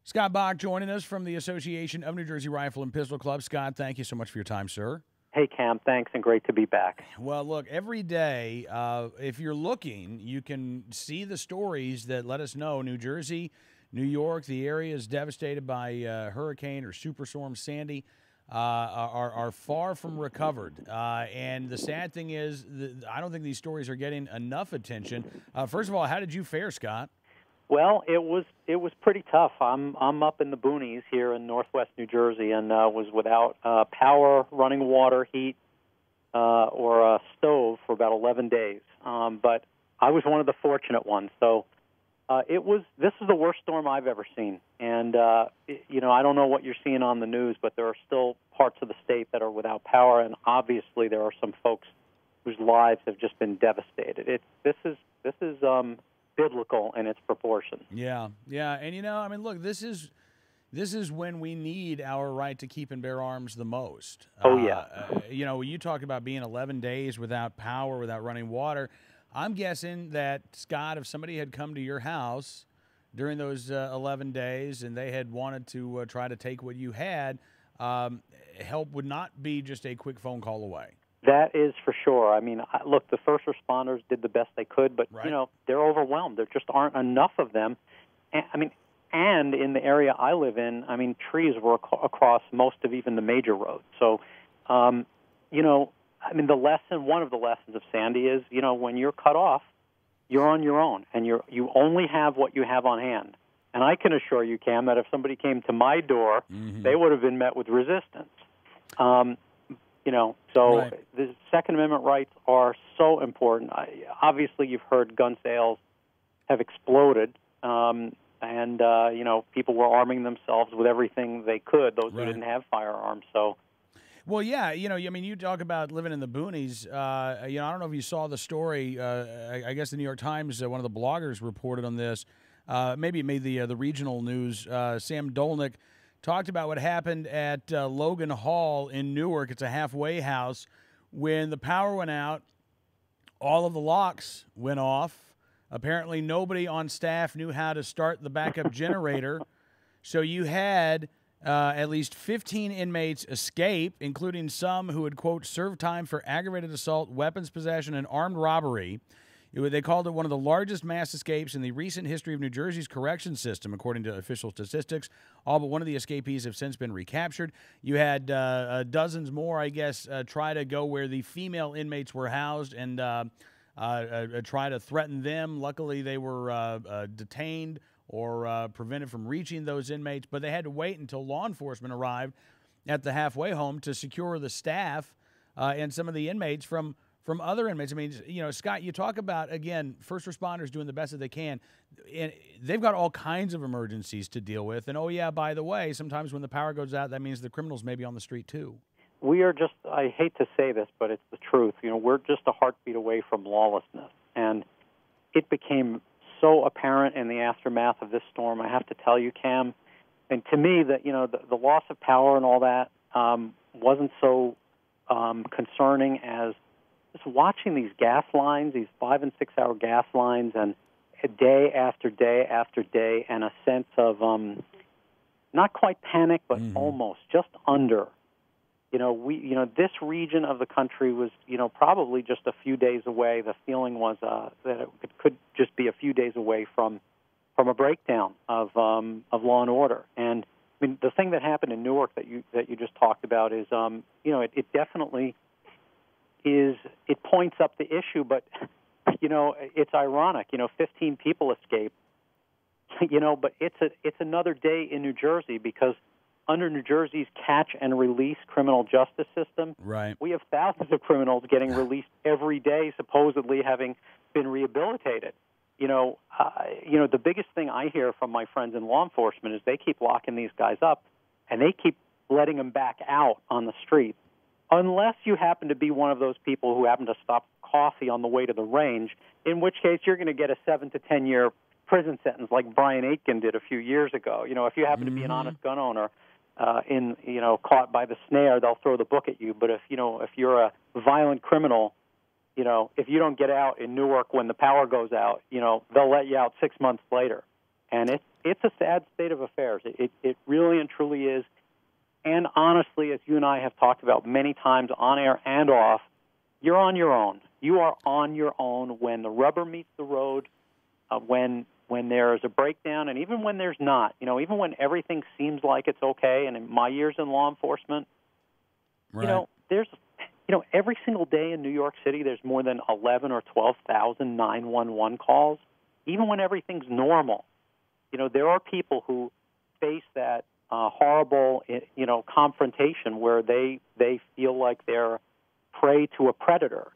Scott Bach joining us from the Association of New Jersey Rifle and Pistol Club. Scott, thank you so much for your time, sir. Hey, Cam, thanks, and great to be back. Well, look, every day, if you're looking, you can see the stories that let us know New Jersey, New York, the area is devastated by Hurricane or Superstorm Sandy, are far from recovered. And the sad thing is, I don't think these stories are getting enough attention. First of all, how did you fare, Scott? Well, it was pretty tough. I'm up in the boonies here in northwest New Jersey, and was without power, running water, heat, or a stove for about 11 days. But I was one of the fortunate ones. So this is the worst storm I've ever seen. And I don't know what you're seeing on the news, but there are still parts of the state that are without power, and obviously there are some folks whose lives have just been devastated. This is biblical in its proportion. Yeah, and look, this is when we need our right to keep and bear arms the most. Oh, yeah. You talk about being 11 days without power, without running water. I'm guessing that, Scott, if somebody had come to your house during those 11 days and they had wanted to try to take what you had, help would not be just a quick phone call away. That is for sure. I mean, look, the first responders did the best they could, but, right. They're overwhelmed. There just aren't enough of them. And in the area I live in, trees were across most of even the major roads. So, one of the lessons of Sandy is, when you're cut off, you're on your own, and you only have what you have on hand. And I can assure you, Cam, that if somebody came to my door, they would have been met with resistance. Right. The Second Amendment rights are so important. Obviously, you've heard gun sales have exploded, and people were arming themselves with everything they could, those who didn't have firearms. So, well, yeah, you talk about living in the boonies. I don't know if you saw the story. I guess the New York Times, one of the bloggers reported on this. Maybe it made the regional news. Sam Dolnick talked about what happened at Logan Hall in Newark. It's a halfway house. When the power went out, all of the locks went off. Apparently, nobody on staff knew how to start the backup generator. So you had at least 15 inmates escape, including some who had, quote, served time for aggravated assault, weapons possession, and armed robbery. They called it one of the largest mass escapes in the recent history of New Jersey's correction system, according to official statistics. All but one of the escapees have since been recaptured. You had dozens more, I guess, try to go where the female inmates were housed and try to threaten them. Luckily, they were detained or prevented from reaching those inmates, but they had to wait until law enforcement arrived at the halfway home to secure the staff and some of the inmates from other inmates. Scott, you talk about, again, first responders doing the best that they can. And they've got all kinds of emergencies to deal with. And, oh, yeah, by the way, sometimes when the power goes out, that means the criminals may be on the street, too. We are just, I hate to say this, but it's the truth. We're just a heartbeat away from lawlessness. And it became so apparent in the aftermath of this storm, I have to tell you, Cam. And to me, that the loss of power and all that wasn't so concerning as just watching these gas lines, these 5- and 6-hour gas lines, and day after day after day, and a sense of not quite panic, but almost just under. This region of the country was, probably just a few days away. The feeling was that it could just be a few days away from a breakdown of law and order. And the thing that happened in Newark that you just talked about is, it definitely is. It points up the issue, but it's ironic. 15 people escaped. But it's another day in New Jersey because under New Jersey's catch and release criminal justice system, right, we have thousands of criminals getting released every day, supposedly having been rehabilitated. The biggest thing I hear from my friends in law enforcement is they keep locking these guys up, and they keep letting them back out on the street, unless you happen to be one of those people who happen to stop coffee on the way to the range, in which case you're going to get a 7 to 10 year prison sentence like Brian Aitken did a few years ago. If you happen to be an honest gun owner, caught by the snare, they'll throw the book at you. But if you're a violent criminal, if you don't get out in Newark when the power goes out, they'll let you out 6 months later. And it's a sad state of affairs. It really and truly is. And honestly, as you and I have talked about many times on air and off, you're on your own. You are on your own when the rubber meets the road, when there's a breakdown, and even when there's not. Even when everything seems like it's okay. And in my years in law enforcement, Right. there's every single day in New York City, there's more than 11 or 12,000 911 calls. Even when everything's normal, there are people who face that horrible, confrontation where they feel like they're prey to a predator.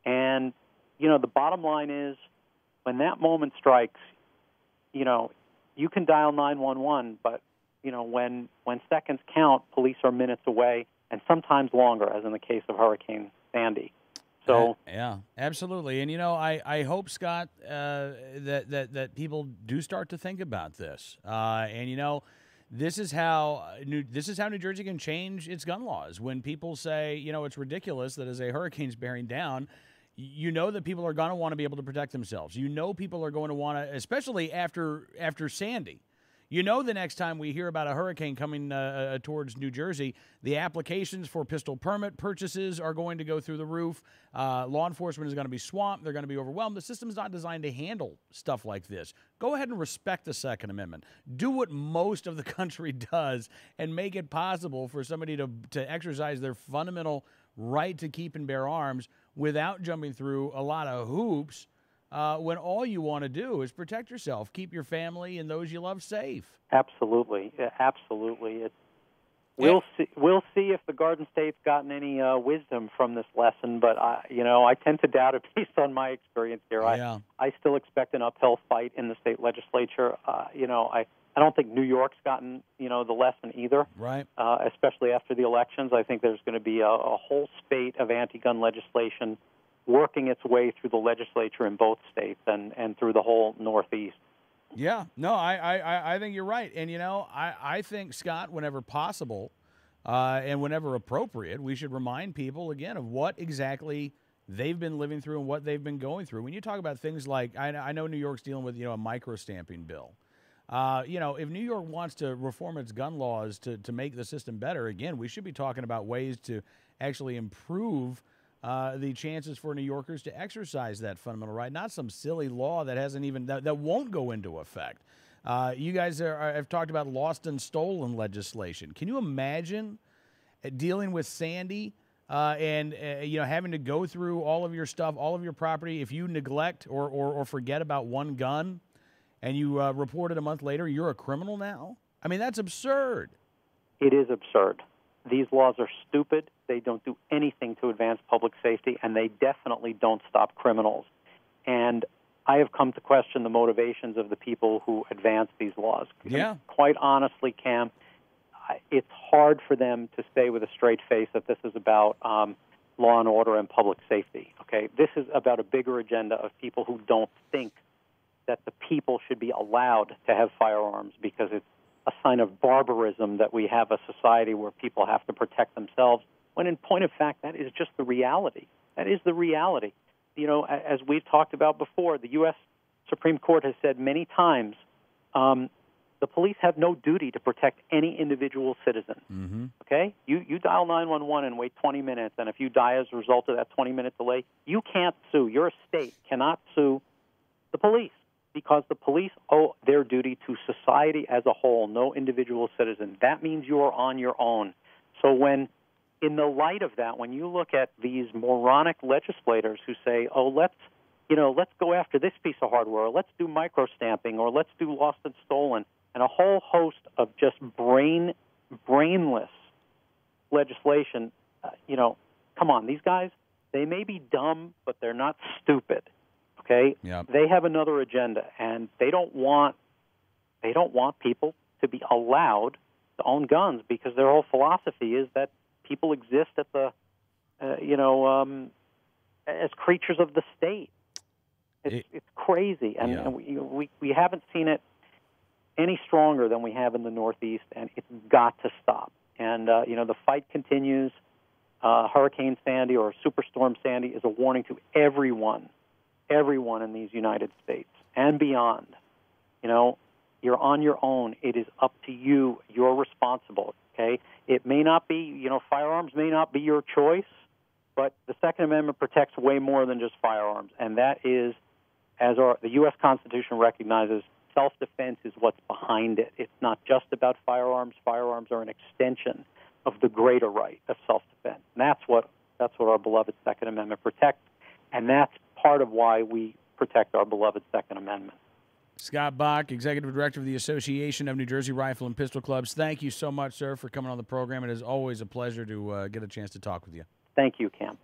And, the bottom line is when that moment strikes, you can dial 911, but, when seconds count, police are minutes away and sometimes longer, as in the case of Hurricane Sandy. So yeah, absolutely. And I hope, Scott, that people do start to think about this. And this is how New Jersey can change its gun laws. When people say, it's ridiculous that as a hurricane's bearing down, that people are going to want to be able to protect themselves. People are going to want to, especially after Sandy. The next time we hear about a hurricane coming towards New Jersey, the applications for pistol permit purchases are going to go through the roof. Law enforcement is going to be swamped. They're going to be overwhelmed. The system's not designed to handle stuff like this. Go ahead and respect the Second Amendment. Do what most of the country does and make it possible for somebody to exercise their fundamental right to keep and bear arms without jumping through a lot of hoops. When all you want to do is protect yourself, keep your family and those you love safe. Absolutely, absolutely. We'll see if the Garden State's gotten any wisdom from this lesson. But I tend to doubt it based on my experience here. Yeah. I still expect an uphill fight in the state legislature. I don't think New York's gotten the lesson either. Right. Especially after the elections, I think there's going to be a whole spate of anti-gun legislation working its way through the legislature in both states and through the whole Northeast. Yeah, no, I think you're right. And, I think, Scott, whenever possible and whenever appropriate, we should remind people, again, of what exactly they've been living through and what they've been going through. When you talk about things like, I know New York's dealing with, a micro-stamping bill. If New York wants to reform its gun laws to make the system better, again, we should be talking about ways to actually improve the chances for New Yorkers to exercise that fundamental right, not some silly law that that won't go into effect. You guys have talked about lost and stolen legislation. Can you imagine dealing with Sandy and having to go through all of your stuff, all of your property? If you neglect or forget about one gun and you report it a month later, you're a criminal now? I mean, that's absurd. It is absurd. These laws are stupid. They don't do anything to advance public safety, and they definitely don't stop criminals. And I have come to question the motivations of the people who advance these laws. Yeah. Quite honestly, Cam, it's hard for them to say with a straight face that this is about law and order and public safety. Okay, this is about a bigger agenda of people who don't think that the people should be allowed to have firearms because it's a sign of barbarism that we have a society where people have to protect themselves, when in point of fact, that is just the reality. That is the reality. As we've talked about before, the U.S. Supreme Court has said many times the police have no duty to protect any individual citizen. Mm-hmm. Okay? You dial 911 and wait 20 minutes, and if you die as a result of that 20-minute delay, you can't sue. Your state cannot sue the police, because the police owe their duty to society as a whole, no individual citizen. That means you are on your own. So in the light of that, when you look at these moronic legislators who say, let's go after this piece of hardware, or let's do micro-stamping, or let's do lost and stolen, and a whole host of just brainless legislation, come on, these guys, they may be dumb, but they're not stupid. Okay, Yep. They have another agenda, and they don't want people to be allowed to own guns, because their whole philosophy is that people exist at the, as creatures of the state. It's crazy, and, Yeah. and we haven't seen it any stronger than we have in the Northeast, and it's got to stop. And the fight continues. Hurricane Sandy or Superstorm Sandy is a warning to everyone in these United States and beyond. You're on your own. It is up to you. You're responsible, okay? It may not be, firearms may not be your choice, but the Second Amendment protects way more than just firearms, and that is, as the U.S. Constitution recognizes, self-defense is what's behind it. It's not just about firearms. Firearms are an extension of the greater right of self-defense. And that's what our beloved Second Amendment protects, and that's part of why we protect our beloved Second Amendment. Scott Bach, Executive Director of the Association of New Jersey Rifle and Pistol Clubs, thank you so much, sir, for coming on the program. It is always a pleasure to get a chance to talk with you. Thank you, Cam.